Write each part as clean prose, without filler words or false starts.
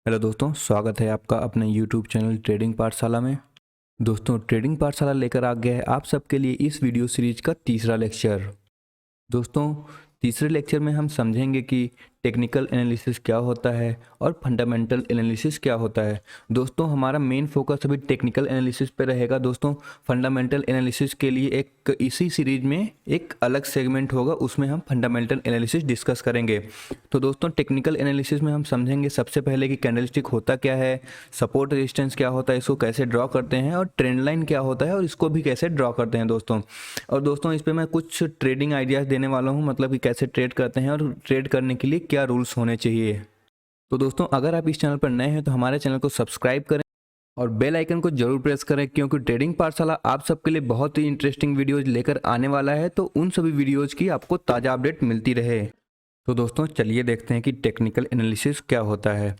Hello दोस्तों, स्वागत है आपका अपने यूट्यूब चैनल ट्रेडिंग पाठशाला में। दोस्तों, ट्रेडिंग पाठशाला लेकर आ गया है आप सबके लिए इस वीडियो सीरीज का तीसरा लेक्चर। दोस्तों, तीसरे लेक्चर में हम समझेंगे कि टेक्निकल एनालिसिस क्या होता है और फंडामेंटल एनालिसिस क्या होता है। दोस्तों, हमारा मेन फोकस अभी टेक्निकल एनालिसिस पे रहेगा। दोस्तों, फंडामेंटल एनालिसिस के लिए एक इसी सीरीज में एक अलग सेगमेंट होगा, उसमें हम फंडामेंटल एनालिसिस डिस्कस करेंगे। तो दोस्तों, टेक्निकल एनालिसिस में हम समझेंगे सबसे पहले कि कैंडलस्टिक होता क्या है, सपोर्ट रेजिस्टेंस क्या होता है, इसको कैसे ड्रॉ करते हैं, और ट्रेंड लाइन क्या होता है और इसको भी कैसे ड्रॉ करते हैं दोस्तों। और दोस्तों, इस पे मैं कुछ ट्रेडिंग आइडियाज़ देने वाला हूँ, मतलब कि कैसे ट्रेड करते हैं और ट्रेड करने के लिए क्या रूल्स होने चाहिए। तो दोस्तों, अगर आप इस चैनल पर नए हैं तो हमारे चैनल को सब्सक्राइब करें और बेल आइकन को जरूर प्रेस करें, क्योंकि ट्रेडिंग पाठशाला आप सबके लिए बहुत ही इंटरेस्टिंग वीडियोज लेकर आने वाला है, तो उन सभी वीडियोज की आपको ताज़ा अपडेट मिलती रहे। तो दोस्तों, चलिए देखते हैं कि टेक्निकल एनालिसिस क्या होता है।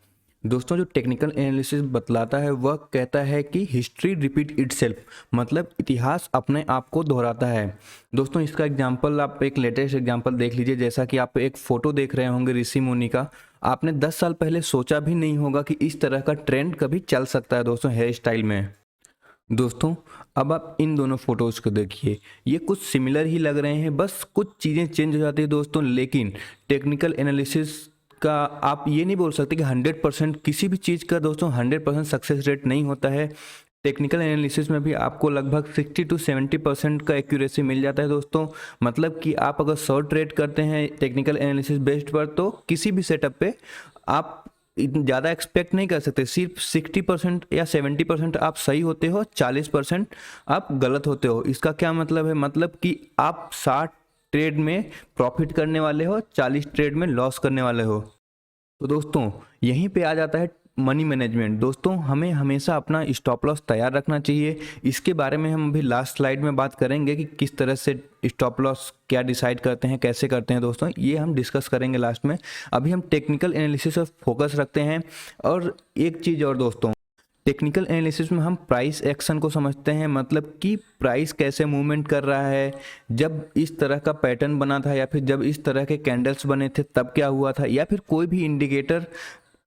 दोस्तों, जो टेक्निकल एनालिसिस बतलाता है वह कहता है कि हिस्ट्री रिपीट इटसेल्फ, मतलब इतिहास अपने आप को दोहराता है। दोस्तों, इसका एग्जांपल आप एक लेटेस्ट एग्जांपल देख लीजिए। जैसा कि आप एक फ़ोटो देख रहे होंगे ऋषि मुनि का, आपने 10 साल पहले सोचा भी नहीं होगा कि इस तरह का ट्रेंड कभी चल सकता है दोस्तों, हेयर स्टाइल में। दोस्तों, अब आप इन दोनों फोटोज़ को देखिए, ये कुछ सिमिलर ही लग रहे हैं, बस कुछ चीज़ें चेंज हो जाती है दोस्तों। लेकिन टेक्निकल एनालिसिस का आप ये नहीं बोल सकते कि 100% किसी भी चीज़ का दोस्तों 100% सक्सेस रेट नहीं होता है। टेक्निकल एनालिसिस में भी आपको लगभग 60 to 70% का एक्यूरेसी मिल जाता है दोस्तों। मतलब कि आप अगर 100 ट्रेड करते हैं टेक्निकल एनालिसिस बेस्ड पर, तो किसी भी सेटअप पे आप इतना ज़्यादा एक्सपेक्ट नहीं कर सकते। सिर्फ 60% या 70% आप सही होते हो, 40% आप गलत होते हो। इसका क्या मतलब है? मतलब कि आप 60 ट्रेड में प्रॉफिट करने वाले हो, 40 ट्रेड में लॉस करने वाले हो। तो दोस्तों, यहीं पे आ जाता है मनी मैनेजमेंट। दोस्तों, हमें हमेशा अपना स्टॉप लॉस तैयार रखना चाहिए। इसके बारे में हम अभी लास्ट स्लाइड में बात करेंगे कि किस तरह से स्टॉप लॉस क्या डिसाइड करते हैं, कैसे करते हैं दोस्तों, ये हम डिस्कस करेंगे लास्ट में। अभी हम टेक्निकल एनालिसिस पर फोकस रखते हैं। और एक चीज़ और दोस्तों, टेक्निकल एनालिसिस में हम प्राइस एक्शन को समझते हैं, मतलब कि प्राइस कैसे मूवमेंट कर रहा है। जब इस तरह का पैटर्न बना था या फिर जब इस तरह के कैंडल्स बने थे तब क्या हुआ था, या फिर कोई भी इंडिकेटर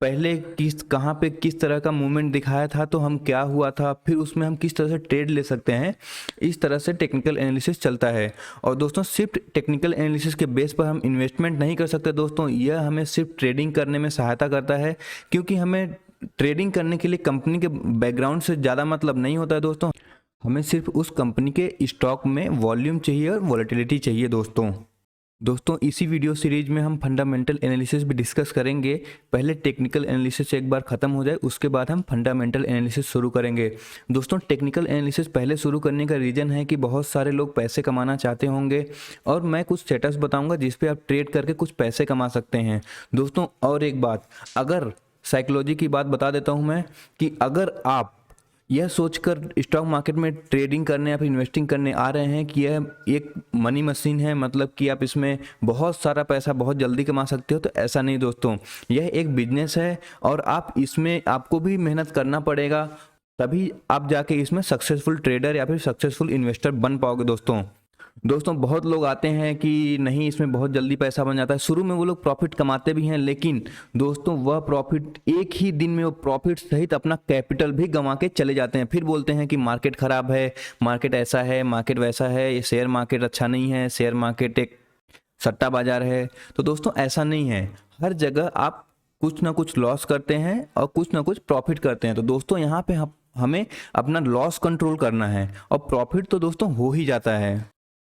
पहले किस कहाँ पे किस तरह का मूवमेंट दिखाया था तो हम क्या हुआ था, फिर उसमें हम किस तरह से ट्रेड ले सकते हैं। इस तरह से टेक्निकल एनालिसिस चलता है। और दोस्तों, सिर्फ टेक्निकल एनालिसिस के बेस पर हम इन्वेस्टमेंट नहीं कर सकते दोस्तों, यह हमें सिर्फ ट्रेडिंग करने में सहायता करता है। क्योंकि हमें ट्रेडिंग करने के लिए कंपनी के बैकग्राउंड से ज़्यादा मतलब नहीं होता है दोस्तों, हमें सिर्फ उस कंपनी के स्टॉक में वॉल्यूम चाहिए और वॉलेटिलिटी चाहिए दोस्तों। दोस्तों, इसी वीडियो सीरीज में हम फंडामेंटल एनालिसिस भी डिस्कस करेंगे। पहले टेक्निकल एनालिसिस एक बार ख़त्म हो जाए, उसके बाद हम फंडामेंटल एनालिसिस शुरू करेंगे। दोस्तों, टेक्निकल एनालिसिस पहले शुरू करने का रीज़न है कि बहुत सारे लोग पैसे कमाना चाहते होंगे, और मैं कुछ सेटअप्स बताऊंगा जिस पे आप ट्रेड करके कुछ पैसे कमा सकते हैं दोस्तों। और एक बात, अगर साइकोलॉजी की बात बता देता हूं मैं, कि अगर आप यह सोचकर स्टॉक मार्केट में ट्रेडिंग करने या फिर इन्वेस्टिंग करने आ रहे हैं कि यह एक मनी मशीन है, मतलब कि आप इसमें बहुत सारा पैसा बहुत जल्दी कमा सकते हो, तो ऐसा नहीं दोस्तों। यह एक बिजनेस है और आप इसमें आपको भी मेहनत करना पड़ेगा, तभी आप जाके इसमें सक्सेसफुल ट्रेडर या फिर सक्सेसफुल इन्वेस्टर बन पाओगे दोस्तों। दोस्तों, बहुत लोग आते हैं कि नहीं इसमें बहुत जल्दी पैसा बन जाता है, शुरू में वो लोग प्रॉफिट कमाते भी हैं, लेकिन दोस्तों वह प्रॉफिट एक ही दिन में वो प्रॉफिट सहित अपना कैपिटल भी गंवा के चले जाते हैं। फिर बोलते हैं कि मार्केट ख़राब है, मार्केट ऐसा है, मार्केट वैसा है, ये शेयर मार्केट अच्छा नहीं है, शेयर मार्केट एक सट्टा बाजार है। तो दोस्तों, ऐसा नहीं है, हर जगह आप कुछ ना कुछ लॉस करते हैं और कुछ ना कुछ प्रॉफिट करते हैं। तो दोस्तों, यहाँ पे हमें अपना लॉस कंट्रोल करना है, और प्रॉफिट तो दोस्तों हो ही जाता है।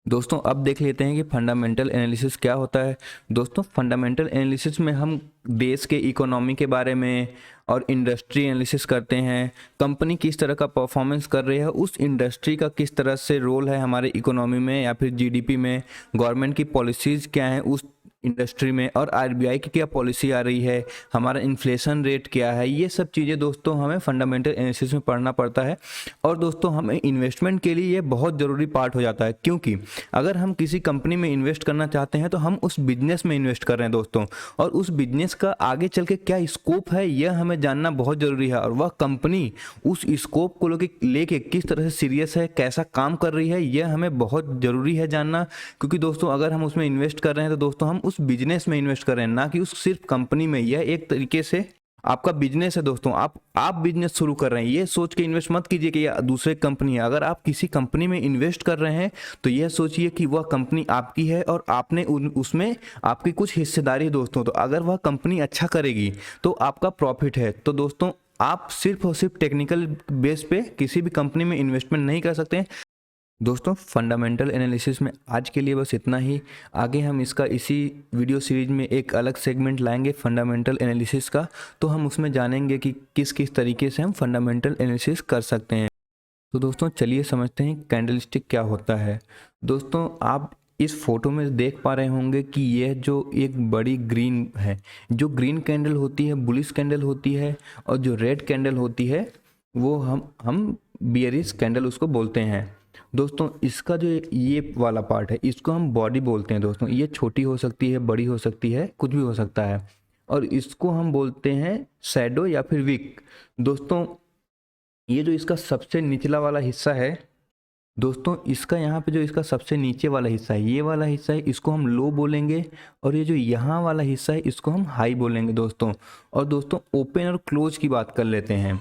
दोस्तों, अब देख लेते हैं कि फंडामेंटल एनालिसिस क्या होता है। दोस्तों, फंडामेंटल एनालिसिस में हम देश के इकोनॉमी के बारे में और इंडस्ट्री एनालिसिस करते हैं। कंपनी किस तरह का परफॉर्मेंस कर रही है, उस इंडस्ट्री का किस तरह से रोल है हमारे इकोनॉमी में या फिर जीडीपी में, गवर्नमेंट की पॉलिसीज़ क्या हैं उस इंडस्ट्री में, और आरबीआई की क्या पॉलिसी आ रही है, हमारा इन्फ्लेशन रेट क्या है, ये सब चीज़ें दोस्तों हमें फंडामेंटल एनालिसिस में पढ़ना पड़ता है। और दोस्तों, हमें इन्वेस्टमेंट के लिए ये बहुत ज़रूरी पार्ट हो जाता है, क्योंकि अगर हम किसी कंपनी में इन्वेस्ट करना चाहते हैं तो हम उस बिजनेस में इन्वेस्ट कर रहे हैं दोस्तों, और उस बिजनेस का आगे चल के क्या स्कोप है यह हमें जानना बहुत ज़रूरी है। और वह कंपनी उस स्कोप को लेके किस तरह से सीरियस है, कैसा काम कर रही है, यह हमें बहुत ज़रूरी है जानना। क्योंकि दोस्तों, अगर हम उसमें इन्वेस्ट कर रहे हैं तो दोस्तों हम उस बिजनेस में इन्वेस्ट कर रहे हैं, ना कि उस सिर्फ कंपनी में। यह एक तरीके से आपका बिजनेस है दोस्तों, आप बिजनेस शुरू कर रहे हैं, ये सोच के इन्वेस्ट मत कीजिए कि यह दूसरे कंपनी है। अगर आप किसी कंपनी में इन्वेस्ट कर रहे हैं तो यह सोचिए कि वह कंपनी आपकी है और आपने उसमें आपकी कुछ हिस्सेदारी है दोस्तों। तो अगर वह कंपनी अच्छा करेगी तो आपका प्रॉफिट है। तो दोस्तों आप सिर्फ और सिर्फ टेक्निकल बेस पे किसी भी कंपनी में इन्वेस्टमेंट नहीं कर सकते हैं। दोस्तों फंडामेंटल एनालिसिस में आज के लिए बस इतना ही। आगे हम इसका इसी वीडियो सीरीज में एक अलग सेगमेंट लाएंगे फंडामेंटल एनालिसिस का, तो हम उसमें जानेंगे कि किस किस तरीके से हम फंडामेंटल एनालिसिस कर सकते हैं। तो दोस्तों चलिए समझते हैं कैंडलस्टिक क्या होता है। दोस्तों आप इस फोटो में देख पा रहे होंगे कि यह जो एक बड़ी ग्रीन है, जो ग्रीन कैंडल होती है बुलिश कैंडल होती है, और जो रेड कैंडल होती है वो हम बियरिश कैंडल उसको बोलते हैं। दोस्तों इसका जो ये वाला पार्ट है इसको हम बॉडी बोलते हैं दोस्तों। ये छोटी हो सकती है, बड़ी हो सकती है, कुछ भी हो सकता है, और इसको हम बोलते हैं शैडो या फिर विक। दोस्तों ये जो इसका सबसे निचला वाला हिस्सा है दोस्तों, इसका यहाँ पे जो इसका सबसे नीचे वाला हिस्सा है, ये वाला हिस्सा है, इसको हम लो बोलेंगे, और ये जो यहाँ वाला हिस्सा है इसको हम हाई बोलेंगे दोस्तों। और दोस्तों ओपन और क्लोज की बात कर लेते हैं।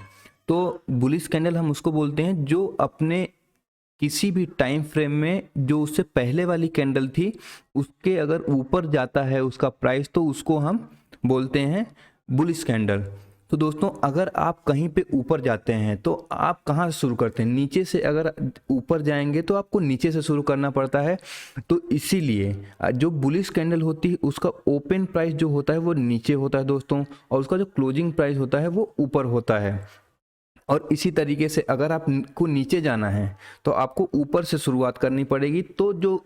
तो बुलिश कैंडल हम उसको बोलते हैं जो अपने किसी भी टाइम फ्रेम में जो उससे पहले वाली कैंडल थी उसके अगर ऊपर जाता है उसका प्राइस, तो उसको हम बोलते हैं बुलिश कैंडल। तो दोस्तों अगर आप कहीं पे ऊपर जाते हैं तो आप कहाँ से शुरू करते हैं? नीचे से। अगर ऊपर जाएंगे तो आपको नीचे से शुरू करना पड़ता है। तो इसीलिए जो बुलिश कैंडल होती है उसका ओपन प्राइस जो होता है वो नीचे होता है दोस्तों, और उसका जो क्लोजिंग प्राइस होता है वो ऊपर होता है। और इसी तरीके से अगर आपको नीचे जाना है तो आपको ऊपर से शुरुआत करनी पड़ेगी। तो जो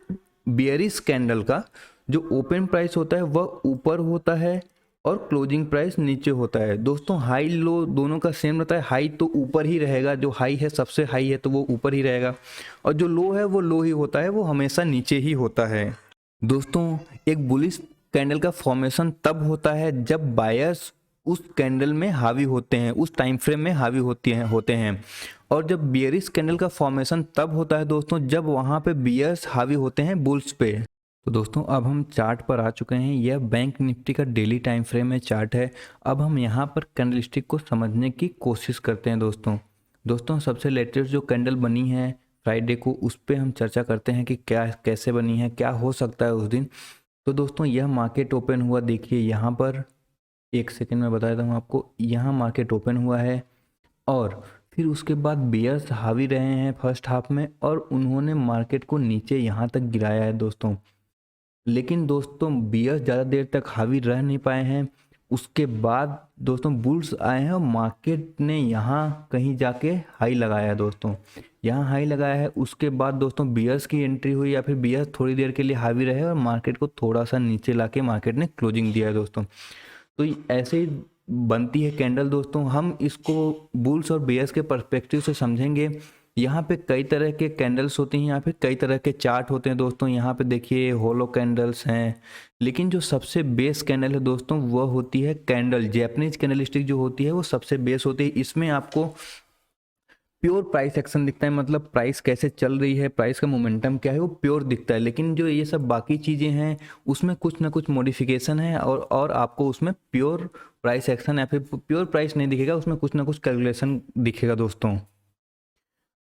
बियरिश कैंडल का जो ओपन प्राइस होता है वह ऊपर होता है और क्लोजिंग प्राइस नीचे होता है। दोस्तों हाई लो दोनों का सेम रहता है। हाई तो ऊपर ही रहेगा, जो हाई है सबसे हाई है तो वो ऊपर ही रहेगा, और जो लो है वो लो ही होता है, वो हमेशा नीचे ही होता है। दोस्तों एक बुलिश कैंडल का फॉर्मेशन तब होता है जब बायर्स उस कैंडल में हावी होते हैं, उस टाइम फ्रेम में हावी होते हैं। और जब बियरिश कैंडल का फॉर्मेशन तब होता है दोस्तों जब वहाँ पे बियर्स हावी होते हैं बुल्स पे। तो दोस्तों अब हम चार्ट पर आ चुके हैं। यह बैंक निफ्टी का डेली टाइम फ्रेम में चार्ट है। अब हम यहाँ पर कैंडलस्टिक को समझने की कोशिश करते हैं दोस्तों सबसे लेटेस्ट जो कैंडल बनी है फ्राइडे को, उस पर हम चर्चा करते हैं कि क्या कैसे बनी है, क्या हो सकता है उस दिन। तो दोस्तों यह मार्केट ओपन हुआ, देखिए यहाँ पर, एक सेकेंड में बता देता हूँ आपको। यहाँ मार्केट ओपन हुआ है और फिर उसके बाद बियर्स हावी रहे हैं फर्स्ट हाफ में, और उन्होंने मार्केट को नीचे यहाँ तक गिराया है दोस्तों। लेकिन दोस्तों बियर्स ज़्यादा देर तक हावी रह नहीं पाए हैं। उसके बाद दोस्तों बुल्स आए हैं और मार्केट ने यहाँ कहीं जाके हाई लगाया है दोस्तों, यहाँ हाई लगाया है। उसके बाद दोस्तों बियर्स की एंट्री हुई, या फिर बियर्स थोड़ी देर के लिए हावी रहे और मार्केट को थोड़ा सा नीचे लाके मार्केट ने क्लोजिंग दिया है दोस्तों। तो ऐसे ही बनती है कैंडल दोस्तों। हम इसको बुल्स और बेयर्स के पर्सपेक्टिव से समझेंगे। यहाँ पे कई तरह के कैंडल्स होती हैं, यहाँ पे कई तरह के चार्ट होते हैं दोस्तों। यहाँ पे देखिए होलो कैंडल्स हैं, लेकिन जो सबसे बेस कैंडल है दोस्तों वह होती है कैंडल जैपनीज कैंडलस्टिक जो होती है वो सबसे बेस होती है। इसमें आपको प्योर प्राइस एक्शन दिखता है, मतलब प्राइस कैसे चल रही है, प्राइस का मोमेंटम क्या है, वो प्योर दिखता है। लेकिन जो ये सब बाकी चीज़ें हैं उसमें कुछ ना कुछ मॉडिफिकेशन है, और आपको उसमें प्योर प्राइस एक्शन या फिर प्योर प्राइस नहीं दिखेगा, उसमें कुछ ना कुछ कैलकुलेशन दिखेगा दोस्तों।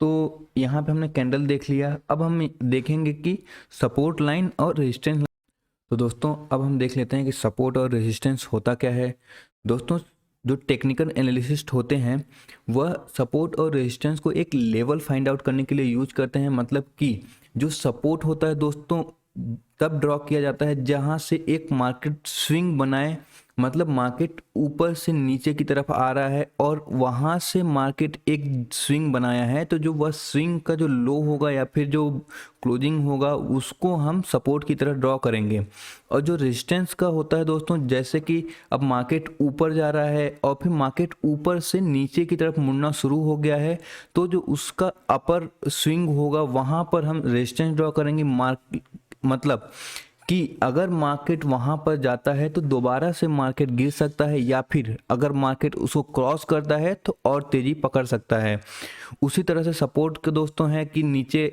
तो यहाँ पे हमने कैंडल देख लिया। अब हम देखेंगे कि सपोर्ट लाइन और रेजिस्टेंस। तो दोस्तों अब हम देख लेते हैं कि सपोर्ट और रेजिस्टेंस होता क्या है। दोस्तों जो टेक्निकल एनालिसिस्ट होते हैं वह सपोर्ट और रेजिस्टेंस को एक लेवल फाइंड आउट करने के लिए यूज करते हैं। मतलब कि जो सपोर्ट होता है दोस्तों तब ड्रॉ किया जाता है जहां से एक मार्केट स्विंग बनाए, मतलब मार्केट ऊपर से नीचे की तरफ आ रहा है और वहां से मार्केट एक स्विंग बनाया है, तो जो वह स्विंग का जो लो होगा या फिर जो क्लोजिंग होगा उसको हम सपोर्ट की तरह ड्रॉ करेंगे। और जो रेजिस्टेंस का होता है दोस्तों, जैसे कि अब मार्केट ऊपर जा रहा है और फिर मार्केट ऊपर से नीचे की तरफ मुड़ना शुरू हो गया है, तो जो उसका अपर स्विंग होगा वहां पर हम रेजिस्टेंस ड्रॉ करेंगे। मतलब कि अगर मार्केट वहां पर जाता है तो दोबारा से मार्केट गिर सकता है, या फिर अगर मार्केट उसको क्रॉस करता है तो और तेजी पकड़ सकता है। उसी तरह से सपोर्ट के दोस्तों है कि नीचे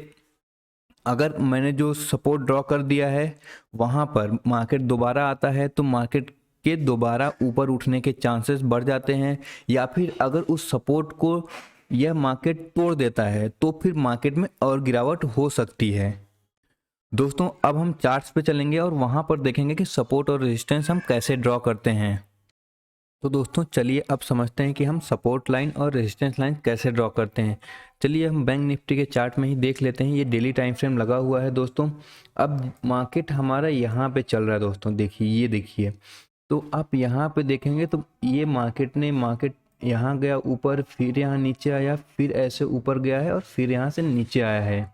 अगर मैंने जो सपोर्ट ड्रॉ कर दिया है वहां पर मार्केट दोबारा आता है तो मार्केट के दोबारा ऊपर उठने के चांसेस बढ़ जाते हैं, या फिर अगर उस सपोर्ट को यह मार्केट तोड़ देता है तो फिर मार्केट में और गिरावट हो सकती है। दोस्तों अब हम चार्ट्स पे चलेंगे और वहाँ पर देखेंगे कि सपोर्ट और रेजिस्टेंस हम कैसे ड्रॉ करते हैं। तो दोस्तों चलिए अब समझते हैं कि हम सपोर्ट लाइन और रेजिस्टेंस लाइन कैसे ड्रॉ करते हैं। चलिए हम बैंक निफ्टी के चार्ट में ही देख लेते हैं। ये डेली टाइम फ्रेम लगा हुआ है दोस्तों। अब मार्केट हमारा यहाँ पे चल रहा है दोस्तों, देखिए, ये देखिए। तो आप यहाँ पे देखेंगे तो ये मार्केट यहाँ गया ऊपर, फिर यहाँ नीचे आया, फिर ऐसे ऊपर गया है और फिर यहाँ से नीचे आया है।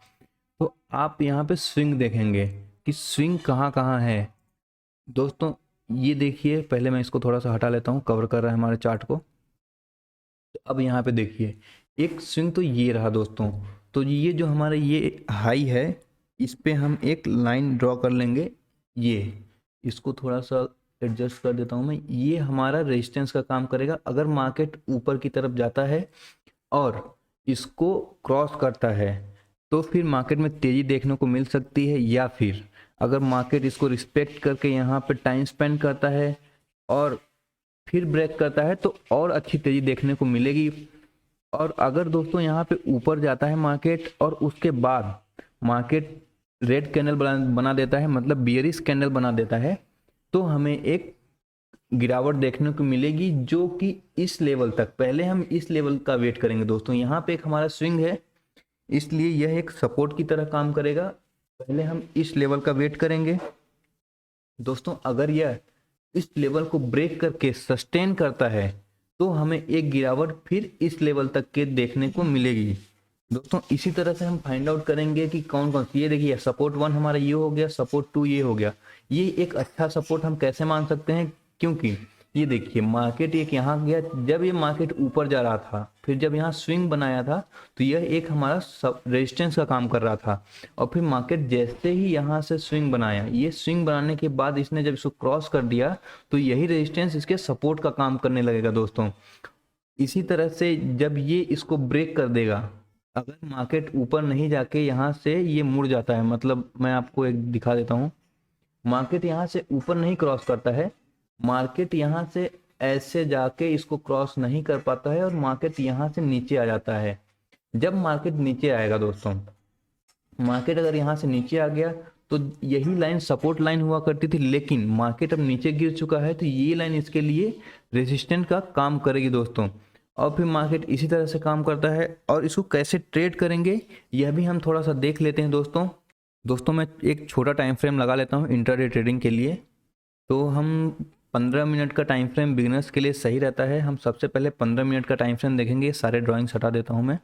तो आप यहाँ पे स्विंग देखेंगे कि स्विंग कहाँ कहाँ है दोस्तों। ये देखिए, पहले मैं इसको थोड़ा सा हटा लेता हूँ, कवर कर रहा है हमारे चार्ट को। तो अब यहाँ पे देखिए एक स्विंग तो ये रहा दोस्तों। तो ये जो हमारा ये हाई है, इस पे हम एक लाइन ड्रॉ कर लेंगे। ये इसको थोड़ा सा एडजस्ट कर देता हूँ मैं। ये हमारा रेजिस्टेंस का काम करेगा। अगर मार्केट ऊपर की तरफ जाता है और इसको क्रॉस करता है तो फिर मार्केट में तेज़ी देखने को मिल सकती है, या फिर अगर मार्केट इसको रिस्पेक्ट करके यहाँ पे टाइम स्पेंड करता है और फिर ब्रेक करता है तो और अच्छी तेज़ी देखने को मिलेगी। और अगर दोस्तों यहाँ पे ऊपर जाता है मार्केट और उसके बाद मार्केट रेड कैंडल बना देता है, मतलब बियरिश कैंडल बना देता है, तो हमें एक गिरावट देखने को मिलेगी जो कि इस लेवल तक, पहले हम इस लेवल का वेट करेंगे दोस्तों। यहाँ पे एक हमारा स्विंग है, इसलिए यह एक सपोर्ट की तरह काम करेगा। पहले हम इस लेवल का वेट करेंगे दोस्तों। अगर यह इस लेवल को ब्रेक करके सस्टेन करता है तो हमें एक गिरावट फिर इस लेवल तक के देखने को मिलेगी दोस्तों। इसी तरह से हम फाइंड आउट करेंगे कि कौन कौन सी, ये देखिए सपोर्ट 1 हमारा ये हो गया, सपोर्ट 2 ये हो गया। ये एक अच्छा सपोर्ट हम कैसे मान सकते हैं, क्योंकि ये देखिए मार्केट एक यहाँ गया, जब ये मार्केट ऊपर जा रहा था, फिर जब यहाँ स्विंग बनाया था तो यह एक हमारा रेजिस्टेंस का काम कर रहा था। और फिर मार्केट जैसे ही यहाँ से स्विंग बनाया, ये स्विंग बनाने के बाद इसने जब इसको क्रॉस कर दिया तो यही रेजिस्टेंस इसके सपोर्ट का काम करने लगेगा दोस्तों। इसी तरह से जब ये इसको ब्रेक कर देगा, अगर मार्केट ऊपर नहीं जाके यहाँ से ये मुड़ जाता है, मतलब मैं आपको एक दिखा देता हूँ। मार्केट यहाँ से ऊपर नहीं क्रॉस करता है, मार्केट यहाँ से ऐसे जाके इसको क्रॉस नहीं कर पाता है और मार्केट यहाँ से नीचे आ जाता है। जब मार्केट नीचे आएगा दोस्तों, मार्केट अगर यहाँ से नीचे आ गया तो यही लाइन सपोर्ट लाइन हुआ करती थी, लेकिन मार्केट अब नीचे गिर चुका है तो ये लाइन इसके लिए रेजिस्टेंट का काम करेगी दोस्तों। और फिर मार्केट इसी तरह से काम करता है। और इसको कैसे ट्रेड करेंगे यह भी हम थोड़ा सा देख लेते हैं दोस्तों मैं एक छोटा टाइम फ्रेम लगा लेता हूँ इंट्राडे ट्रेडिंग के लिए। तो हम 15 मिनट का टाइम फ्रेम बिगिनर्स के लिए सही रहता है। हम सबसे पहले 15 मिनट का टाइम फ्रेम देखेंगे। सारे ड्राइंग्स हटा देता हूँ मैं,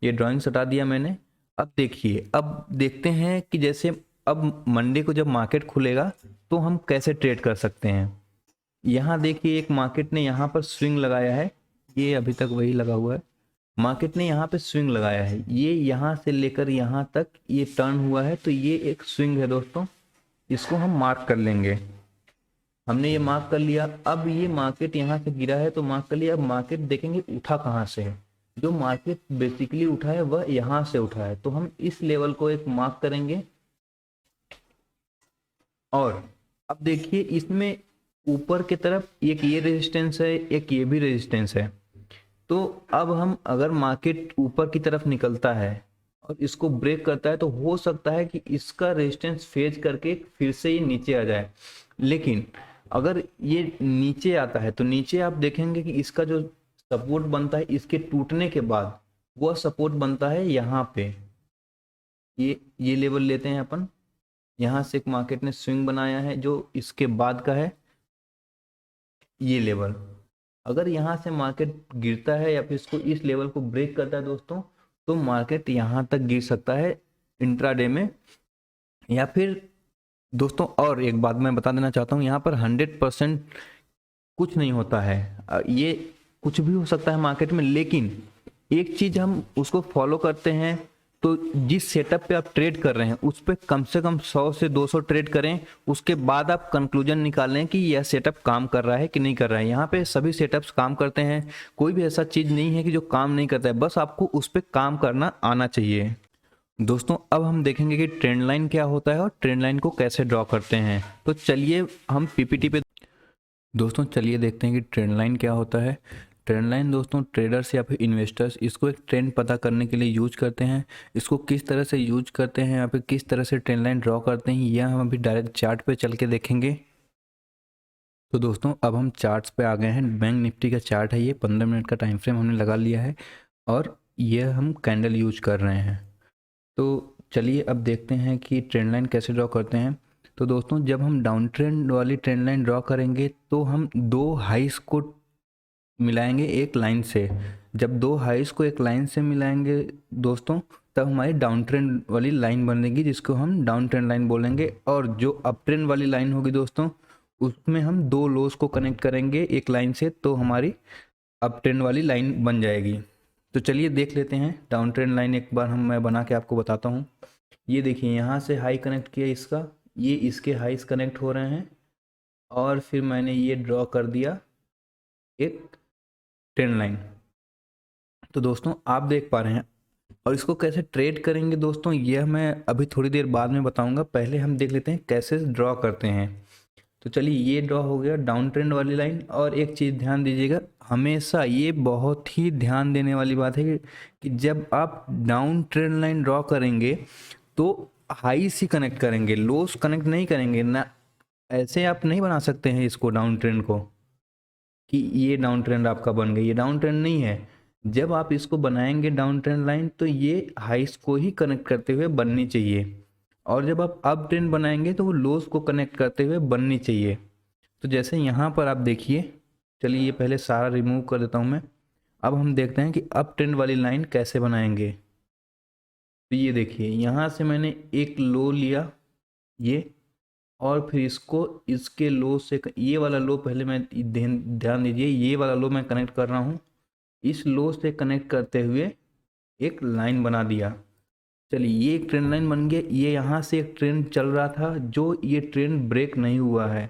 ये ड्राइंग्स हटा दिया मैंने। अब देखिए, अब देखते हैं कि जैसे अब मंडे को जब मार्केट खुलेगा तो हम कैसे ट्रेड कर सकते हैं। यहाँ देखिए एक मार्केट ने यहाँ पर स्विंग लगाया है, ये अभी तक वही लगा हुआ है। मार्केट ने यहाँ पे स्विंग लगाया है, ये यहाँ से लेकर यहाँ तक ये टर्न हुआ है, तो ये एक स्विंग है दोस्तों। इसको हम मार्क कर लेंगे। हमने ये मार्क कर लिया। अब ये मार्केट यहाँ से गिरा है तो मार्क कर लिया। अब मार्केट देखेंगे उठा कहाँ से है। जो मार्केट बेसिकली उठा है वह यहाँ से उठा है, तो हम इस लेवल को एक मार्क करेंगे। और अब देखिए इसमें ऊपर की तरफ एक ये रेजिस्टेंस है, एक ये भी रेजिस्टेंस है। तो अब हम अगर मार्केट ऊपर की तरफ निकलता है और इसको ब्रेक करता है तो हो सकता है कि इसका रेजिस्टेंस फेज करके फिर से ये नीचे आ जाए। लेकिन अगर ये नीचे आता है तो नीचे आप देखेंगे कि इसका जो सपोर्ट बनता है इसके टूटने के बाद वह सपोर्ट बनता है यहाँ पे। ये लेवल लेते हैं अपन। यहाँ से एक मार्केट ने स्विंग बनाया है जो इसके बाद का है ये लेवल। अगर यहाँ से मार्केट गिरता है या फिर इसको इस लेवल को ब्रेक करता है दोस्तों, तो मार्केट यहाँ तक गिर सकता है इंट्राडे में। या फिर दोस्तों और एक बात मैं बता देना चाहता हूँ, यहाँ पर 100% कुछ नहीं होता है, ये कुछ भी हो सकता है मार्केट में। लेकिन एक चीज़ हम उसको फॉलो करते हैं, तो जिस सेटअप पे आप ट्रेड कर रहे हैं उस पे कम से कम 100 से 200 ट्रेड करें। उसके बाद आप कंक्लूजन निकालें कि यह सेटअप काम कर रहा है कि नहीं कर रहा है। यहाँ पे सभी सेटअप्स काम करते हैं, कोई भी ऐसा चीज़ नहीं है कि जो काम नहीं करता है, बस आपको उस पर काम करना आना चाहिए। दोस्तों अब हम देखेंगे कि ट्रेंड लाइन क्या होता है और ट्रेंड लाइन को कैसे ड्रॉ करते हैं। तो चलिए हम पीपीटी पे दोस्तों चलिए देखते हैं कि ट्रेंड लाइन क्या होता है। ट्रेंड लाइन दोस्तों ट्रेडर्स या फिर इन्वेस्टर्स इसको एक ट्रेंड पता करने के लिए यूज करते हैं। इसको किस तरह से यूज करते हैं या फिर किस तरह से ट्रेंड लाइन ड्रॉ करते हैं, यह हम अभी डायरेक्ट चार्ट पे चल के देखेंगे। तो दोस्तों अब हम चार्ट्स पे आ गए हैं। बैंक निफ्टी का चार्ट है, ये 15 मिनट का टाइम फ्रेम हमने लगा लिया है और यह हम कैंडल यूज कर रहे हैं। तो चलिए अब देखते हैं कि ट्रेंड लाइन कैसे ड्रॉ करते हैं। तो दोस्तों जब हम डाउन ट्रेंड वाली ट्रेंड लाइन ड्रॉ करेंगे तो हम दो हाइस को मिलाएंगे एक लाइन से। जब दो हाइस को एक लाइन से मिलाएंगे दोस्तों, तब हमारी डाउन ट्रेंड वाली लाइन बनेगी जिसको हम डाउन ट्रेंड लाइन बोलेंगे। और जो अप ट्रेंड वाली लाइन होगी दोस्तों, उसमें हम दो लोस को कनेक्ट करेंगे एक लाइन से, तो हमारी अप ट्रेंड वाली लाइन बन जाएगी। तो चलिए देख लेते हैं डाउन ट्रेंड लाइन एक बार मैं बना के आपको बताता हूँ। ये देखिए यहाँ से हाई कनेक्ट किया इसका, ये इसके हाइस कनेक्ट हो रहे हैं और फिर मैंने ये ड्रॉ कर दिया एक ट्रेंड लाइन। तो दोस्तों आप देख पा रहे हैं। और इसको कैसे ट्रेड करेंगे दोस्तों, यह मैं अभी थोड़ी देर बाद में बताऊंगा। पहले हम देख लेते हैं कैसे ड्रॉ करते हैं। तो चलिए ये ड्रॉ हो गया डाउन ट्रेंड वाली लाइन। और एक चीज़ ध्यान दीजिएगा, हमेशा ये बहुत ही ध्यान देने वाली बात है कि जब आप डाउन ट्रेंड लाइन ड्रॉ करेंगे तो हाई से कनेक्ट करेंगे, लोस कनेक्ट नहीं करेंगे ना। ऐसे आप नहीं बना सकते हैं इसको डाउन ट्रेंड को कि ये डाउन ट्रेंड आपका बन गया, ये डाउन ट्रेंड नहीं है। जब आप इसको बनाएंगे डाउन ट्रेंड लाइन तो ये हाइस को ही कनेक्ट करते हुए बननी चाहिए। और जब आप अप ट्रेंड बनाएंगे तो वो लोस को कनेक्ट करते हुए बननी चाहिए। तो जैसे यहाँ पर आप देखिए, चलिए ये पहले सारा रिमूव कर देता हूँ मैं। अब हम देखते हैं कि अप ट्रेंड वाली लाइन कैसे बनाएंगे। तो ये देखिए यहाँ से मैंने एक लो लिया ये, और फिर इसको इसके लो से, ये वाला लो पहले मैं ध्यान दीजिए, ये वाला लो मैं कनेक्ट कर रहा हूँ। इस लो से कनेक्ट करते हुए एक लाइन बना दिया। चलिए ये एक ट्रेंड लाइन बन गया। ये यहाँ से एक ट्रेंड चल रहा था जो ये ट्रेंड ब्रेक नहीं हुआ है,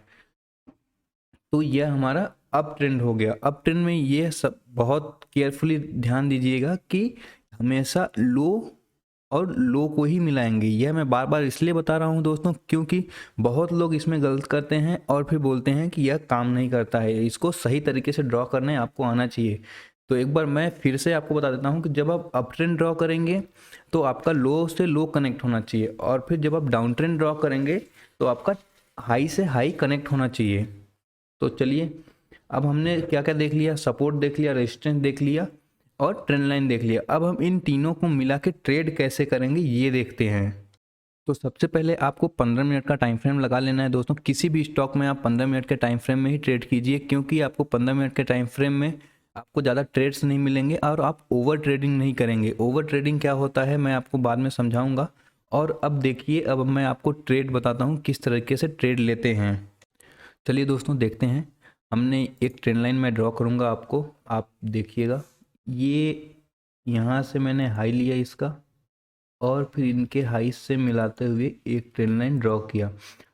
तो यह हमारा अप ट्रेंड हो गया। अप ट्रेंड में ये सब बहुत केयरफुली ध्यान दीजिएगा कि हमेशा लो और लो को ही मिलाएंगे। यह मैं बार बार इसलिए बता रहा हूं दोस्तों क्योंकि बहुत लोग इसमें गलत करते हैं और फिर बोलते हैं कि यह काम नहीं करता है। इसको सही तरीके से ड्रॉ करने आपको आना चाहिए। तो एक बार मैं फिर से आपको बता देता हूं कि जब आप अप ट्रेंड ड्रॉ करेंगे तो आपका लो से लो कनेक्ट होना चाहिए, और फिर जब आप डाउन ट्रेंड ड्रॉ करेंगे तो आपका हाई से हाई कनेक्ट होना चाहिए। तो चलिए अब हमने क्या क्या देख लिया, सपोर्ट देख लिया, रेजिस्टेंस देख लिया और ट्रेंड लाइन देख लिया। अब हम इन तीनों को मिला के ट्रेड कैसे करेंगे ये देखते हैं। तो सबसे पहले आपको 15 मिनट का टाइम फ्रेम लगा लेना है दोस्तों। किसी भी स्टॉक में आप 15 मिनट के टाइम फ्रेम में ही ट्रेड कीजिए, क्योंकि आपको 15 मिनट के टाइम फ्रेम में आपको ज़्यादा ट्रेड्स नहीं मिलेंगे और आप ओवर ट्रेडिंग नहीं करेंगे। ओवर ट्रेडिंग क्या होता है मैं आपको बाद में समझाऊंगा। और अब देखिए, अब मैं आपको ट्रेड बताता हूँ किस तरीके से ट्रेड लेते हैं। चलिए दोस्तों देखते हैं। हमने एक ट्रेंड लाइन में ड्रॉ करूँगा आपको, आप देखिएगा। ये यहाँ से मैंने हाई लिया इसका और फिर इनके हाई से मिलाते हुए एक ट्रेंड लाइन ड्रॉ किया।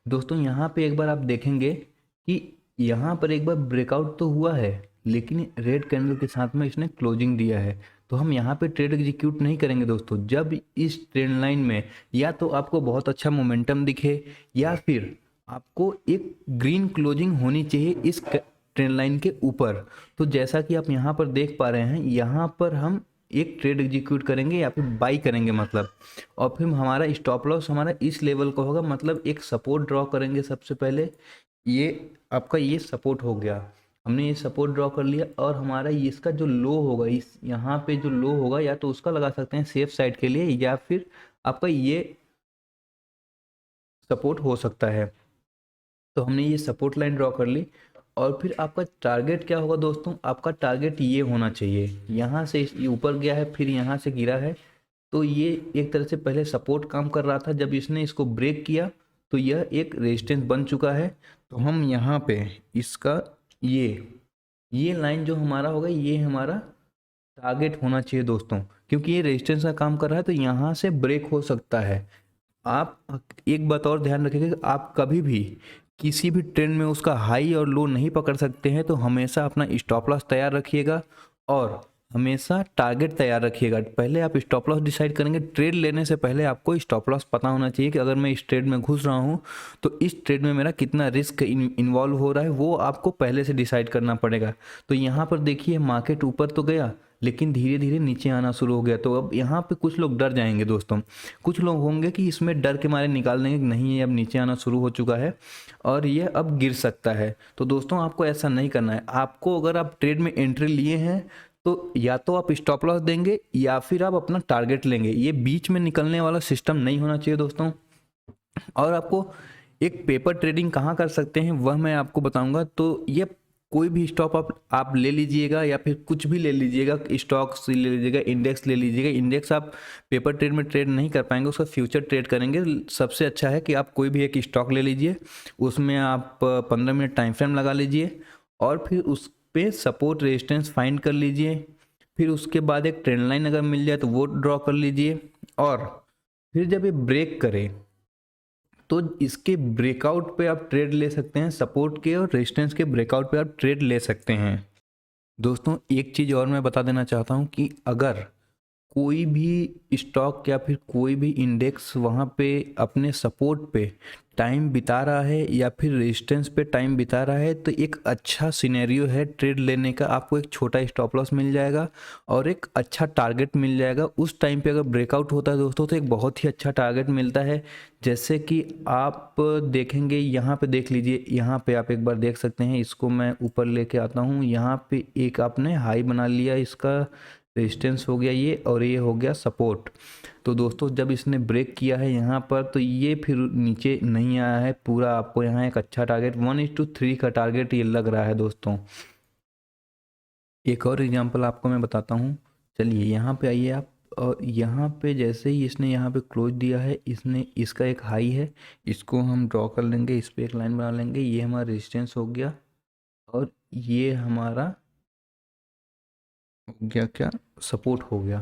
दोस्तों यहाँ पे एक बार आप देखेंगे कि यहाँ पर एक बार ब्रेकआउट तो हुआ है, लेकिन रेड कैंडल के साथ में इसने क्लोजिंग दिया है। तो हम यहाँ पे ट्रेड एग्जीक्यूट नहीं करेंगे दोस्तों। जब इस ट्रेंड लाइन में या तो आपको बहुत अच्छा मोमेंटम दिखे या फिर आपको एक ग्रीन क्लोजिंग होनी चाहिए इस ट्रेंड लाइन के ऊपर। तो जैसा कि आप यहाँ पर देख पा रहे हैं, यहाँ पर हम एक ट्रेड एग्जीक्यूट करेंगे या फिर बाई करेंगे मतलब। और फिर हमारा स्टॉप लॉस हमारा इस लेवल का होगा, मतलब एक सपोर्ट ड्रॉ करेंगे सबसे पहले। ये आपका ये सपोर्ट हो गया, हमने ये सपोर्ट ड्रॉ कर लिया। और हमारा इसका जो लो होगा, इस यहाँ पे जो लो होगा, या तो उसका लगा सकते हैं सेफ साइड के लिए, या फिर आपका ये सपोर्ट हो सकता है। तो हमने ये सपोर्ट लाइन ड्रॉ कर ली। और फिर आपका टारगेट क्या होगा दोस्तों, आपका टारगेट ये होना चाहिए। यहाँ से ये ऊपर गया है, फिर यहाँ से गिरा है, तो ये एक तरह से पहले सपोर्ट काम कर रहा था। जब इसने इसको ब्रेक किया तो यह एक रेजिस्टेंस बन चुका है। तो हम यहाँ पे इसका ये लाइन जो हमारा होगा, ये हमारा टारगेट होना चाहिए दोस्तों, क्योंकि ये रेजिस्टेंस का काम कर रहा है। तो यहाँ से ब्रेक हो सकता है। आप एक बात और ध्यान रखिएगा कि आप कभी भी किसी भी ट्रेंड में उसका हाई और लो नहीं पकड़ सकते हैं। तो हमेशा अपना स्टॉप लॉस तैयार रखिएगा और हमेशा टारगेट तैयार रखिएगा। पहले आप स्टॉप लॉस डिसाइड करेंगे। ट्रेड लेने से पहले आपको स्टॉप लॉस पता होना चाहिए कि अगर मैं इस ट्रेड में घुस रहा हूँ तो इस ट्रेड में मेरा कितना रिस्क इन्वॉल्व हो रहा है, वो आपको पहले से डिसाइड करना पड़ेगा। तो यहाँ पर देखिए मार्केट ऊपर तो गया लेकिन धीरे धीरे नीचे आना शुरू हो गया। तो अब यहाँ पे कुछ लोग डर जाएंगे दोस्तों, कुछ लोग होंगे कि इसमें डर के मारे निकाल देंगे कि नहीं ये अब नीचे आना शुरू हो चुका है और ये अब गिर सकता है। तो दोस्तों आपको ऐसा नहीं करना है। आपको अगर आप ट्रेड में एंट्री लिए हैं तो या तो आप स्टॉप लॉस देंगे या फिर आप अपना टारगेट लेंगे। ये बीच में निकलने वाला सिस्टम नहीं होना चाहिए दोस्तों। और आपको एक पेपर ट्रेडिंग कहाँ कर सकते हैं वह मैं आपको बताऊंगा। तो ये कोई भी स्टॉक आप ले लीजिएगा या फिर कुछ भी ले लीजिएगा, स्टॉक्स ले लीजिएगा, इंडेक्स ले लीजिएगा। इंडेक्स आप पेपर ट्रेड में ट्रेड नहीं कर पाएंगे, उसका फ्यूचर ट्रेड करेंगे। सबसे अच्छा है कि आप कोई भी एक स्टॉक ले लीजिए, उसमें आप 15 मिनट टाइम फ्रेम लगा लीजिए और फिर उस पे सपोर्ट रेजिस्टेंस फाइंड कर लीजिए। फिर उसके बाद एक ट्रेंड लाइन अगर मिल जाए तो वो ड्रॉ कर लीजिए और फिर जब ये ब्रेक करे तो इसके ब्रेकआउट पे आप ट्रेड ले सकते हैं। सपोर्ट के और रेजिस्टेंस के ब्रेकआउट पे आप ट्रेड ले सकते हैं। दोस्तों एक चीज़ और मैं बता देना चाहता हूँ कि अगर कोई भी स्टॉक या फिर कोई भी इंडेक्स वहाँ पे अपने सपोर्ट पे टाइम बिता रहा है या फिर रेजिस्टेंस पे टाइम बिता रहा है तो एक अच्छा सिनेरियो है ट्रेड लेने का। आपको एक छोटा स्टॉप लॉस मिल जाएगा और एक अच्छा टारगेट मिल जाएगा। उस टाइम पे अगर ब्रेकआउट होता है दोस्तों तो एक बहुत ही अच्छा टारगेट मिलता है। जैसे कि आप देखेंगे यहाँ पे, देख लीजिए यहाँ पे आप एक बार देख सकते हैं। इसको मैं ऊपर लेके आता हूँ। यहाँ पे एक आपने हाई बना लिया, इसका रेजिस्टेंस हो गया ये और ये हो गया सपोर्ट। तो दोस्तों जब इसने ब्रेक किया है यहाँ पर तो ये फिर नीचे नहीं आया है पूरा। आपको यहाँ एक अच्छा टारगेट 1:3 का टारगेट ये लग रहा है दोस्तों। एक और एग्जांपल आपको मैं बताता हूँ। चलिए यहाँ पे आइए आप, और यहाँ पे जैसे ही इसने यहाँ पे क्लोज दिया है, इसने इसका एक हाई है, इसको हम ड्रॉ कर लेंगे, इस पर एक लाइन बना लेंगे। ये हमारा रेजिस्टेंस हो गया और ये हमारा हो गया क्या, सपोर्ट हो गया।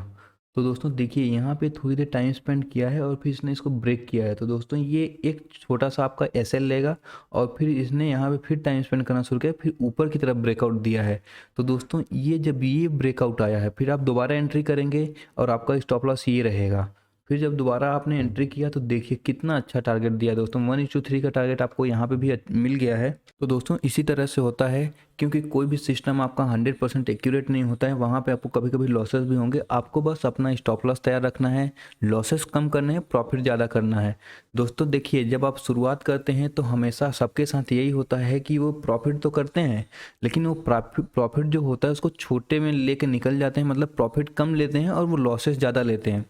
तो दोस्तों देखिए यहाँ पे थोड़ी देर टाइम स्पेंड किया है और फिर इसने इसको ब्रेक किया है। तो दोस्तों ये एक छोटा सा आपका एसएल लेगा और फिर इसने यहाँ पे फिर टाइम स्पेंड करना शुरू किया, फिर ऊपर की तरफ ब्रेकआउट दिया है। तो दोस्तों ये जब ये ब्रेकआउट आया है फिर आप दोबारा एंट्री करेंगे और आपका स्टॉप लॉस ये रहेगा। फिर जब दोबारा आपने एंट्री किया तो देखिए कितना अच्छा टारगेट दिया दोस्तों। 1:3 का टारगेट आपको यहाँ पे भी मिल गया है। तो दोस्तों इसी तरह से होता है, क्योंकि कोई भी सिस्टम आपका 100% एक्यूरेट नहीं होता है। वहाँ पे आपको कभी कभी लॉसेस भी होंगे। आपको बस अपना स्टॉप लॉस तैयार रखना है, लॉसेस कम करने हैं, प्रॉफिट ज़्यादा करना है। दोस्तों देखिए जब आप शुरुआत करते हैं तो हमेशा सबके साथ यही होता है कि वो प्रॉफिट तो करते हैं लेकिन वो प्रॉफिट जो होता है उसको छोटे में लेके निकल जाते हैं। मतलब प्रॉफिट कम लेते हैं और वो लॉसेस ज़्यादा लेते हैं।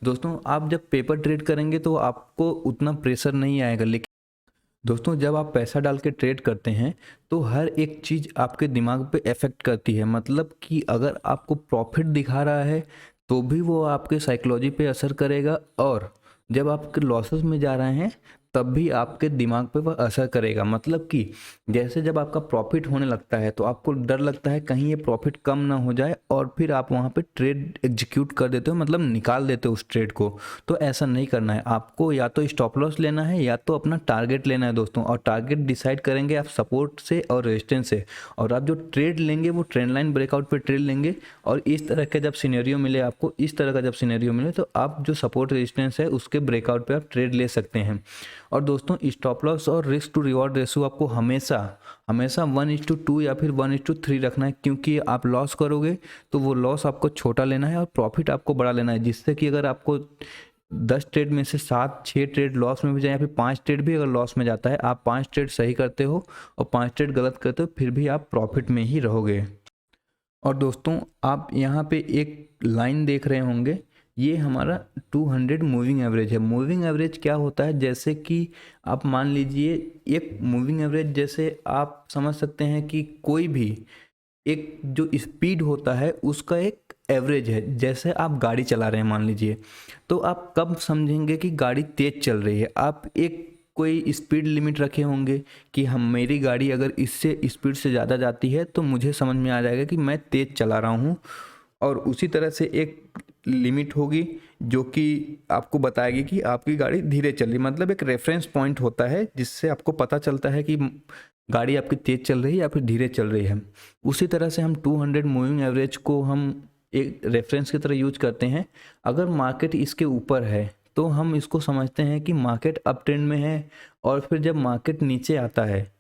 दोस्तों आप जब पेपर ट्रेड करेंगे तो आपको उतना प्रेशर नहीं आएगा। लेकिन दोस्तों जब आप पैसा डाल के ट्रेड करते हैं तो हर एक चीज़ आपके दिमाग पे इफ़ेक्ट करती है। मतलब कि अगर आपको प्रॉफिट दिखा रहा है तो भी वो आपके साइकोलॉजी पे असर करेगा, और जब आपके लॉसेस में जा रहे हैं तब भी आपके दिमाग पे वह असर करेगा। मतलब कि जैसे जब आपका प्रॉफिट होने लगता है तो आपको डर लगता है कहीं ये प्रॉफिट कम ना हो जाए और फिर आप वहाँ पे ट्रेड एग्जीक्यूट कर देते हो, मतलब निकाल देते हो उस ट्रेड को। तो ऐसा नहीं करना है। आपको या तो स्टॉप लॉस लेना है या तो अपना टारगेट लेना है दोस्तों। और टारगेट डिसाइड करेंगे आप सपोर्ट से और रेजिस्टेंस से, और आप जो ट्रेड लेंगे वो ट्रेंड लाइन ब्रेकआउट पे ट्रेड लेंगे। और इस तरह का जब सिनेरियो मिले आपको, इस तरह का जब सिनेरियो मिले तो आप जो सपोर्ट रेजिस्टेंस है उसके ब्रेकआउट पे आप ट्रेड ले सकते हैं। और दोस्तों स्टॉप लॉस और रिस्क टू रिवॉर्ड रेशियो आपको हमेशा हमेशा 1:2 या फिर 1:3 रखना है, क्योंकि आप लॉस करोगे तो वो लॉस आपको छोटा लेना है और प्रॉफिट आपको बड़ा लेना है। जिससे कि अगर आपको 10 ट्रेड में से 7-6 ट्रेड लॉस में भी जाए या फिर 5 ट्रेड भी अगर लॉस में जाता है, आप 5 ट्रेड सही करते हो और 5 ट्रेड गलत करते हो, फिर भी आप प्रॉफिट में ही रहोगे। और दोस्तों आप यहाँ पे एक लाइन देख रहे होंगे, ये हमारा 200 मूविंग एवरेज है। मूविंग एवरेज क्या होता है, जैसे कि आप मान लीजिए एक मूविंग एवरेज, जैसे आप समझ सकते हैं कि कोई भी एक जो स्पीड होता है उसका एक एवरेज है। जैसे आप गाड़ी चला रहे हैं मान लीजिए, तो आप कब समझेंगे कि गाड़ी तेज़ चल रही है। आप एक कोई स्पीड लिमिट रखे होंगे कि हम मेरी गाड़ी अगर इससे स्पीड से ज़्यादा जाती है तो मुझे समझ में आ जाएगा कि मैं तेज़ चला रहा हूँ। और उसी तरह से एक लिमिट होगी जो कि आपको बताएगी कि आपकी गाड़ी धीरे चल रही। मतलब एक रेफरेंस पॉइंट होता है जिससे आपको पता चलता है कि गाड़ी आपकी तेज़ चल रही है या फिर धीरे चल रही है। उसी तरह से हम 200 मूविंग एवरेज को हम एक रेफरेंस की तरह यूज करते हैं। अगर मार्केट इसके ऊपर है तो हम इसको समझते हैं कि मार्केट अप ट्रेंड में है, और फिर जब मार्केट नीचे आता है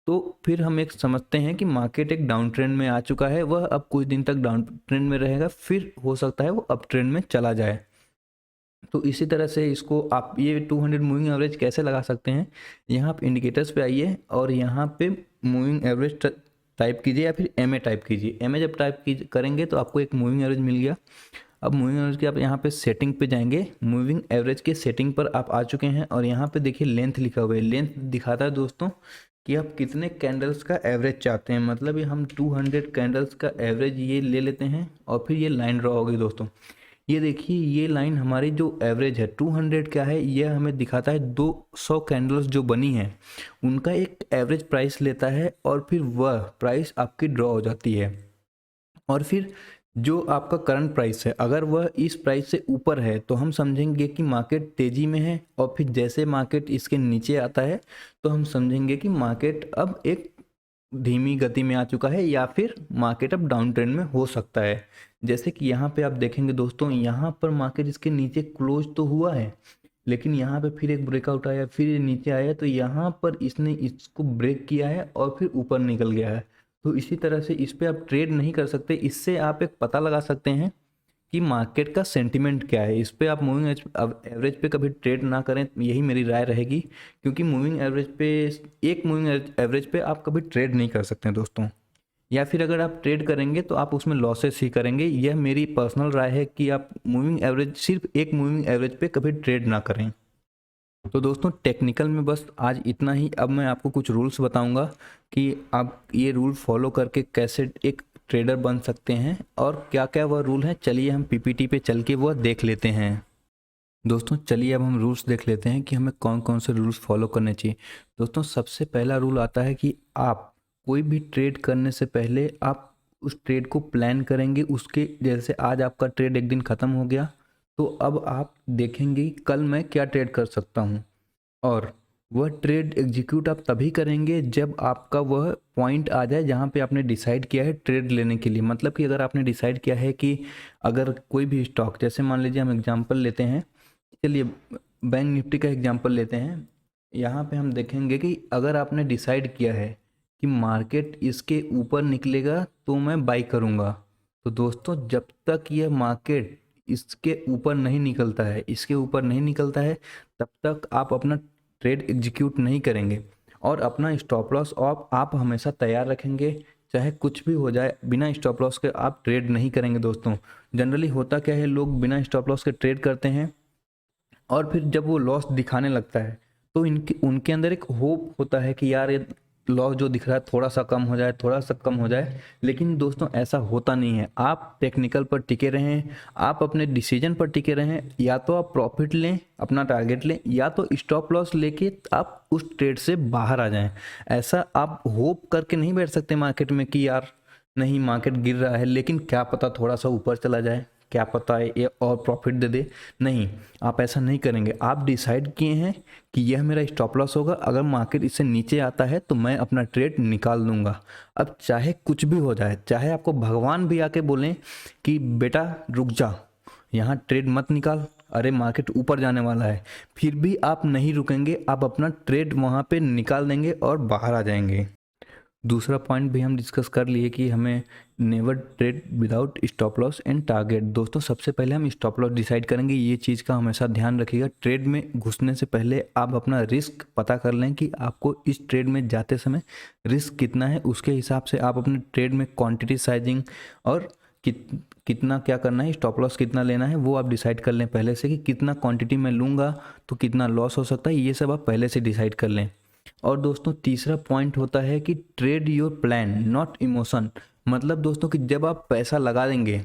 तो फिर हम एक समझते हैं कि मार्केट एक डाउन ट्रेंड में आ चुका है, वह अब कुछ दिन तक डाउन ट्रेंड में रहेगा, फिर हो सकता है वो अप ट्रेंड में चला जाए। तो इसी तरह से इसको आप ये 200 मूविंग एवरेज कैसे लगा सकते हैं, यहाँ आप इंडिकेटर्स पे आइए और यहाँ पे मूविंग एवरेज टाइप कीजिए या फिर एमए टाइप कीजिए। एमए जब टाइप करेंगे तो आपको एक मूविंग एवरेज मिल गया। अब मूविंग एवरेज के आप यहाँ पे सेटिंग पे जाएंगे, मूविंग एवरेज के सेटिंग पर आप आ चुके हैं और यहाँ पे देखिए लेंथ लिखा हुआ है। लेंथ दिखाता है दोस्तों कि आप कितने कैंडल्स का एवरेज चाहते हैं, मतलब ये हम 200 कैंडल्स का एवरेज ये ले लेते हैं और फिर ये लाइन ड्रॉ होगी दोस्तों। ये देखिए ये लाइन हमारी जो एवरेज है 200 क्या है, ये हमें दिखाता है 200 कैंडल्स जो बनी है उनका एक एवरेज प्राइस लेता है और फिर वह प्राइस आपकी ड्रॉ हो जाती है। और फिर जो आपका करंट प्राइस है अगर वह इस प्राइस से ऊपर है तो हम समझेंगे कि मार्केट तेज़ी में है, और फिर जैसे मार्केट इसके नीचे आता है तो हम समझेंगे कि मार्केट अब एक धीमी गति में आ चुका है या फिर मार्केट अब डाउन ट्रेंड में हो सकता है। जैसे कि यहाँ पे आप देखेंगे दोस्तों, यहाँ पर मार्केट इसके नीचे क्लोज तो हुआ है, लेकिन यहाँ पे फिर एक ब्रेकआउट आया, फिर ये नीचे आया, तो यहाँ पर इसने इसको ब्रेक किया है और फिर ऊपर निकल गया है। तो इसी तरह से इस पे आप ट्रेड नहीं कर सकते। इससे आप एक पता लगा सकते हैं कि मार्केट का सेंटिमेंट क्या है। इस पे आप मूविंग एवरेज पे कभी ट्रेड ना करें, यही मेरी राय रहेगी, क्योंकि मूविंग एवरेज पे एक मूविंग एवरेज पे आप कभी ट्रेड नहीं कर सकते हैं दोस्तों, या फिर अगर आप ट्रेड करेंगे तो आप उसमें लॉसेस ही करेंगे। यह मेरी पर्सनल राय है कि आप मूविंग एवरेज सिर्फ एक मूविंग एवरेज पे कभी ट्रेड ना करें। तो दोस्तों टेक्निकल में बस आज इतना ही। अब मैं आपको कुछ रूल्स बताऊंगा कि आप ये रूल फॉलो करके कैसे एक ट्रेडर बन सकते हैं और क्या क्या वह रूल है। चलिए हम पीपीटी पे चल के वह देख लेते हैं। दोस्तों चलिए अब हम रूल्स देख लेते हैं कि हमें कौन कौन से रूल्स फॉलो करने चाहिए। दोस्तों सबसे पहला रूल आता है कि आप कोई भी ट्रेड करने से पहले आप उस ट्रेड को प्लान करेंगे। उसके जैसे आज आपका ट्रेड एक दिन ख़त्म हो गया तो अब आप देखेंगे कि कल मैं क्या ट्रेड कर सकता हूँ, और वह ट्रेड एग्जीक्यूट आप तभी करेंगे जब आपका वह पॉइंट आ जाए जहाँ पे आपने डिसाइड किया है ट्रेड लेने के लिए। मतलब कि अगर आपने डिसाइड किया है कि अगर कोई भी स्टॉक, जैसे मान लीजिए हम एग्जांपल लेते हैं, चलिए बैंक निफ्टी का एग्जांपल लेते हैं। यहाँ पे हम देखेंगे कि अगर आपने डिसाइड किया है कि मार्केट इसके ऊपर निकलेगा तो मैं बाई करूँगा, तो दोस्तों जब तक यह मार्केट इसके ऊपर नहीं निकलता है, इसके ऊपर नहीं निकलता है, तब तक आप अपना ट्रेड एग्जीक्यूट नहीं करेंगे। और अपना स्टॉप लॉस आप हमेशा तैयार रखेंगे, चाहे कुछ भी हो जाए बिना स्टॉप लॉस के आप ट्रेड नहीं करेंगे। दोस्तों जनरली होता क्या है, लोग बिना स्टॉप लॉस के ट्रेड करते हैं और फिर जब वो लॉस दिखाने लगता है तो इनके उनके अंदर एक होप होता है कि यार ये लॉस जो दिख रहा है थोड़ा सा कम हो जाए, थोड़ा सा कम हो जाए। लेकिन दोस्तों ऐसा होता नहीं है। आप टेक्निकल पर टिके रहें, आप अपने डिसीजन पर टिके रहें। या तो आप प्रॉफिट लें, अपना टारगेट लें, या तो स्टॉप लॉस लेके आप उस ट्रेड से बाहर आ जाएं। ऐसा आप होप करके नहीं बैठ सकते मार्केट में कि यार नहीं मार्केट गिर रहा है लेकिन क्या पता थोड़ा सा ऊपर चला जाए, क्या पता है ये और प्रॉफिट दे दे। नहीं, आप ऐसा नहीं करेंगे। आप डिसाइड किए हैं कि यह मेरा स्टॉप लॉस होगा, अगर मार्केट इससे नीचे आता है तो मैं अपना ट्रेड निकाल दूंगा। अब चाहे कुछ भी हो जाए, चाहे आपको भगवान भी आके बोलें कि बेटा रुक जा, यहाँ ट्रेड मत निकाल, अरे मार्केट ऊपर जाने वाला है, फिर भी आप नहीं रुकेंगे, आप अपना ट्रेड वहाँ पे निकाल देंगे और बाहर आ जाएंगे। दूसरा पॉइंट भी हम डिस्कस कर लिए कि हमें never trade without stop loss and target. दोस्तों सबसे पहले हम स्टॉप लॉस डिसाइड करेंगे, ये चीज़ का हमेशा ध्यान रखिएगा। ट्रेड में घुसने से पहले आप अपना रिस्क पता कर लें कि आपको इस ट्रेड में जाते समय रिस्क कितना है, उसके हिसाब से आप अपने ट्रेड में क्वांटिटी साइजिंग और कितना क्या करना है, स्टॉप लॉस कितना लेना है, वो आप डिसाइड कर लें पहले से कि कितना क्वांटिटी मैं लूँगा तो कितना लॉस हो सकता है, ये सब आप पहले से डिसाइड कर लें। और दोस्तों तीसरा पॉइंट होता है कि trade your plan not emotion. मतलब दोस्तों कि जब आप पैसा लगा देंगे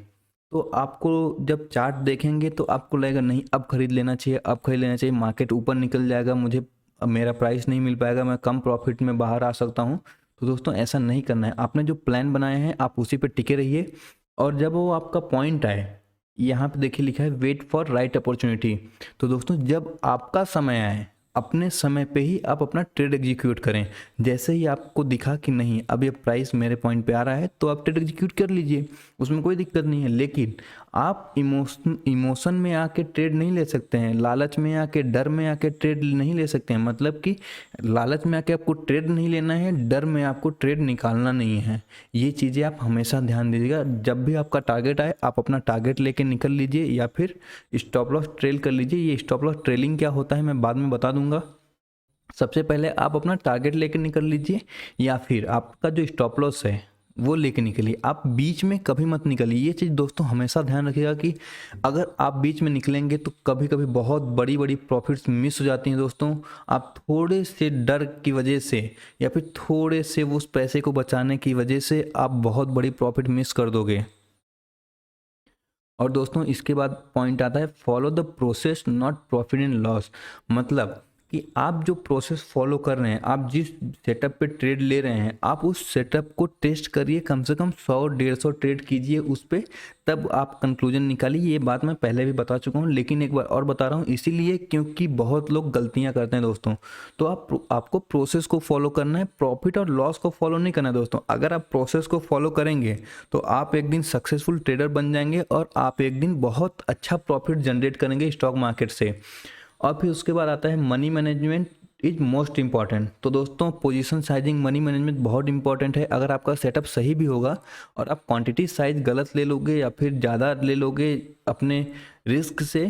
तो आपको जब चार्ट देखेंगे तो आपको लगेगा नहीं अब खरीद लेना चाहिए, अब खरीद लेना चाहिए, मार्केट ऊपर निकल जाएगा, मुझे अब मेरा प्राइस नहीं मिल पाएगा, मैं कम प्रॉफिट में बाहर आ सकता हूँ। तो दोस्तों ऐसा नहीं करना है। आपने जो प्लान बनाए हैं आप उसी पर टिके रहिए, और जब वो आपका पॉइंट आए, यहाँ पे देखिए लिखा है वेट फॉर राइट अपॉर्चुनिटी। तो दोस्तों जब आपका समय आए अपने समय पे ही आप अपना ट्रेड एग्जीक्यूट करें। जैसे ही आपको दिखा कि नहीं अब ये प्राइस मेरे पॉइंट पे आ रहा है तो आप ट्रेड एग्जीक्यूट कर लीजिए, उसमें कोई दिक्कत नहीं है। लेकिन आप इमोशन में आके ट्रेड नहीं ले सकते हैं, लालच में आके, डर में आके ट्रेड नहीं ले सकते हैं। मतलब कि लालच में आके आपको ट्रेड नहीं लेना है, डर में आपको ट्रेड निकालना नहीं है। ये चीज़ें आप हमेशा ध्यान दीजिएगा। जब भी आपका टारगेट आए आप अपना टारगेट लेके निकल लीजिए या फिर स्टॉप लॉस ट्रेल कर लीजिए। ये स्टॉप लॉस ट्रेलिंग क्या होता है मैं बाद में बता दूंगा। सबसे पहले आप अपना टारगेट लेके निकल लीजिए या फिर आपका जो स्टॉप लॉस है वो लेके निकलिए। आप बीच में कभी मत निकलिए। ये चीज़ दोस्तों हमेशा ध्यान रखिएगा कि अगर आप बीच में निकलेंगे तो कभी कभी बहुत बड़ी बड़ी प्रॉफिट्स मिस हो जाती हैं दोस्तों। आप थोड़े से डर की वजह से या फिर थोड़े से उस पैसे को बचाने की वजह से आप बहुत बड़ी प्रॉफिट मिस कर दोगे। और दोस्तों इसके बाद पॉइंट आता है follow the process not profit and loss. मतलब कि आप जो प्रोसेस फॉलो कर रहे हैं, आप जिस सेटअप पे ट्रेड ले रहे हैं, आप उस सेटअप को टेस्ट करिए, कम से कम 100-150 ट्रेड कीजिए उस पे, तब आप कंक्लूजन निकालिए। ये बात मैं पहले भी बता चुका हूँ लेकिन एक बार और बता रहा हूँ इसीलिए क्योंकि बहुत लोग गलतियाँ करते हैं दोस्तों। तो आपको प्रोसेस को फॉलो करना है, प्रॉफिट और लॉस को फॉलो नहीं करना है दोस्तों। अगर आप प्रोसेस को फॉलो करेंगे तो आप एक दिन सक्सेसफुल ट्रेडर बन जाएंगे और आप एक दिन बहुत अच्छा प्रॉफिट जनरेट करेंगे स्टॉक मार्केट से। और फिर उसके बाद आता है money management is most important. तो दोस्तों पोजीशन साइजिंग, मनी मैनेजमेंट बहुत इंपॉर्टेंट है। अगर आपका सेटअप सही भी होगा और आप क्वांटिटी साइज गलत ले लोगे या फिर ज़्यादा ले लोगे अपने रिस्क से,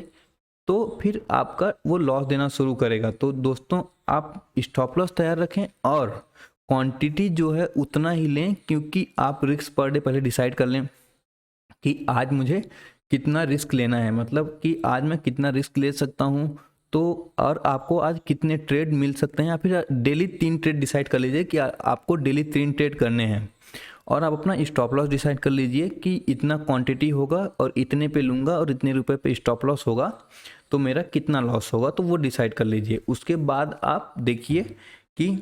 तो फिर आपका वो लॉस देना शुरू करेगा। तो दोस्तों आप स्टॉप लॉस तैयार रखें और क्वांटिटी जो है उतना ही लें, क्योंकि आप रिस्क पर डे पहले डिसाइड कर लें कि आज मुझे कितना रिस्क लेना है। मतलब कि आज मैं कितना रिस्क ले सकता हूँ, तो और आपको आज कितने ट्रेड मिल सकते हैं, या फिर डेली 3 ट्रेड डिसाइड कर लीजिए कि आपको डेली 3 ट्रेड करने हैं। और आप अपना स्टॉप लॉस डिसाइड कर लीजिए कि इतना क्वांटिटी होगा और इतने पे लूँगा और इतने रुपए पे स्टॉप लॉस होगा तो मेरा कितना लॉस होगा, तो वो डिसाइड कर लीजिए। उसके बाद आप देखिए कि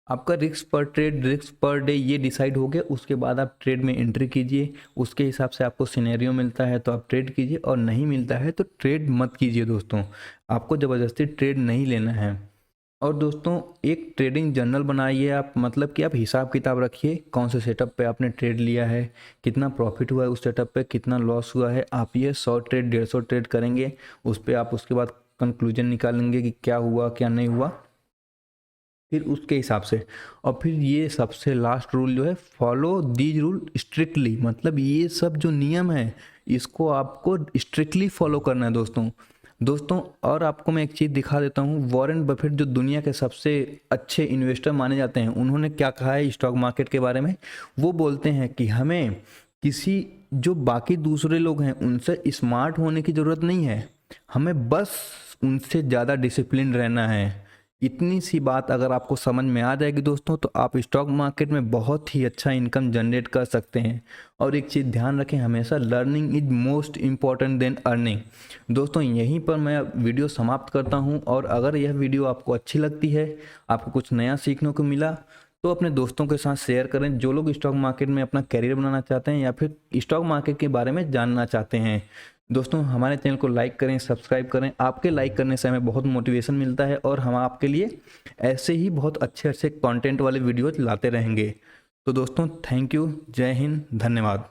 आपका रिस्क पर ट्रेड, रिस्क पर डे ये डिसाइड हो गया। उसके बाद आप ट्रेड में एंट्री कीजिए। उसके हिसाब से आपको सिनेरियो मिलता है तो आप ट्रेड कीजिए, और नहीं मिलता है तो ट्रेड मत कीजिए दोस्तों। आपको ज़बरदस्ती ट्रेड नहीं लेना है। और दोस्तों एक ट्रेडिंग जर्नल बनाइए आप। मतलब कि आप हिसाब किताब रखिए कौन से सेटअप पे आपने ट्रेड लिया है, कितना प्रॉफिट हुआ है उस सेटअप पे, कितना लॉस हुआ है। आप ये 100 ट्रेड 150 ट्रेड करेंगे, उस पर आप उसके बाद कंक्लूजन निकालेंगे कि क्या हुआ क्या नहीं हुआ, फिर उसके हिसाब से। और फिर ये सबसे लास्ट रूल जो है, फॉलो दीज रूल स्ट्रिक्टली। मतलब ये सब जो नियम है इसको आपको स्ट्रिक्टली फॉलो करना है दोस्तों। और आपको मैं एक चीज़ दिखा देता हूँ। वॉरेन बफेट जो दुनिया के सबसे अच्छे इन्वेस्टर माने जाते हैं, उन्होंने क्या कहा है स्टॉक मार्केट के बारे में। वो बोलते हैं कि हमें किसी जो बाकी दूसरे लोग हैं उनसे स्मार्ट होने की ज़रूरत नहीं है, हमें बस उनसे ज़्यादा डिसिप्लिन रहना है। इतनी सी बात अगर आपको समझ में आ जाएगी दोस्तों, तो आप स्टॉक मार्केट में बहुत ही अच्छा इनकम जनरेट कर सकते हैं। और एक चीज़ ध्यान रखें हमेशा, learning is most important than earning. दोस्तों यहीं पर मैं वीडियो समाप्त करता हूं। और अगर यह वीडियो आपको अच्छी लगती है, आपको कुछ नया सीखने को मिला, तो अपने दोस्तों के साथ शेयर करें जो लोग स्टॉक मार्केट में अपना कैरियर बनाना चाहते हैं या फिर स्टॉक मार्केट के बारे में जानना चाहते हैं। दोस्तों हमारे चैनल को लाइक करें, सब्सक्राइब करें। आपके लाइक करने से हमें बहुत मोटिवेशन मिलता है और हम आपके लिए ऐसे ही बहुत अच्छे अच्छे कंटेंट वाले वीडियोज लाते रहेंगे। तो दोस्तों थैंक यू, जय हिंद, धन्यवाद।